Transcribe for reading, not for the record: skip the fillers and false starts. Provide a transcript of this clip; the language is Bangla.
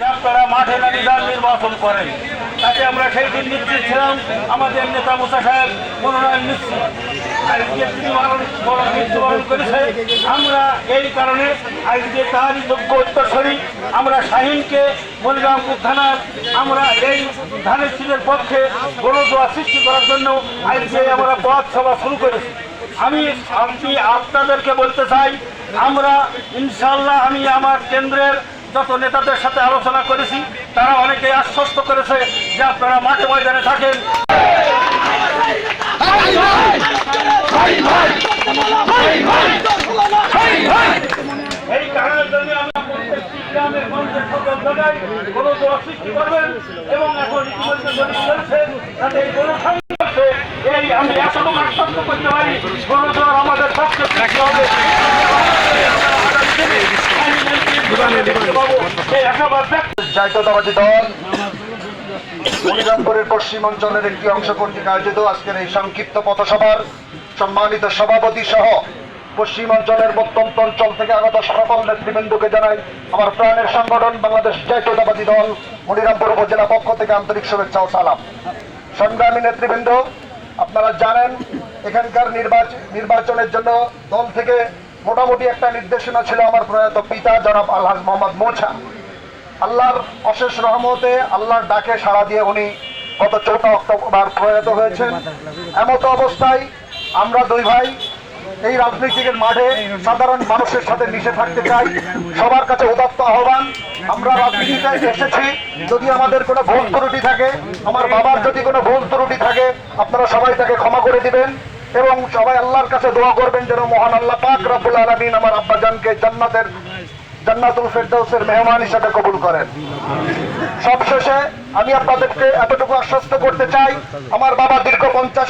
আপনারা মাঠে নাকি দল নির্বাচন করেন, তাতে আমরা সেই দিন নিশ্চিত ছিলাম আমাদের নেতা মুসা সাহেব মনোনয়ন নিশ্চিত। আজকে তিনি মৃত্যুবরণ করেছে। আমরা এই কারণে আজকে তারই যোগ্য উত্তরসূরি আমরা শাহীনকে মনিরামপুর থানার আমরা এই ধানের শীষের পক্ষে গণজোয়া সৃষ্টি করার জন্য আজকে আমরা পথ সভা শুরু করেছি। আমি আপনাদেরকে বলতে চাই, আমরা ইনশাল্লাহ আমি আমার কেন্দ্রের যত নেতাদের সাথে আলোচনা করেছি, তারা অনেকে আশ্বস্ত করেছে যে আপনারা মাঠে ময়দানে থাকেন। এই কারণের জন্য আমরা প্রত্যেকটি গ্রামের গঞ্জের সকল জায়গায় গণজোয়া সৃষ্টি করবেন এবং এখন ইতিমধ্যে দলিল চলছে যাতে এই গণসংঘর্ষে এই আমি এতটুকু আশ্বস্ত করতে পারি, গণজোয়ার আমাদের পক্ষে সৃষ্টি হবে। জাতীয়তাবাদী দল মনিরামপুরের পশ্চিম অঞ্চলের একটি অংশ কর্তৃক আয়োজিত আজকের এই সংক্ষিপ্ত পথসভার সম্মানিত সভাপতি সহ পশ্চিম অঞ্চলের প্রত্যন্ত অঞ্চল থেকে আগত সকল নেতৃবৃন্দকে জানাই আমার প্রাণের সংগঠন বাংলাদেশ জাতীয়তাবাদী দল মনিরামপুর উপজেলা পক্ষ থেকে আন্তরিক শুভেচ্ছা ও সালাম। সংগ্রামী নেতৃবৃন্দ, আপনারা জানেন এখানকার নির্বাচনের জন্য দল থেকে মোটামুটি একটা নির্দেশনা ছিল আমার প্রয়াত পিতা জনাব আলহাজ মোহাম্মদ মোছা। আল্লাহর অশেষ রহমতে আল্লাহর ডাকে সাড়া দিয়ে উনি গত 4 অক্টোবর প্রয়াত হয়েছেন। এমত অবস্থায় আমরা দুই ভাই এই রাজনৈতিকের মাঠে সাধারণ মানুষের সাথে মিশে থাকতে চাই। সবার কাছে উদাত্ত আহ্বান, আমরা রাজনীতিতে এসেছি, যদি আমাদের কোনো ভুল ত্রুটি থাকে, আমার বাবার যদি কোনো ভুল ত্রুটি থাকে, আপনারা সবাই তাকে ক্ষমা করে দিবেন এবং সবাই আল্লাহর কাছে দোয়া করবেন যেন মহান আল্লাহ পাক রব্বুল আলামিন আমার আব্বাজানকে জান্নাতুল ফেরদাউসের মেহমান হিসেবে কবুল করেন। সবশেষে আমি আপনাদেরকে এতটুকু আশ্বস্ত করতে চাই, আমার বাবা দীর্ঘ 50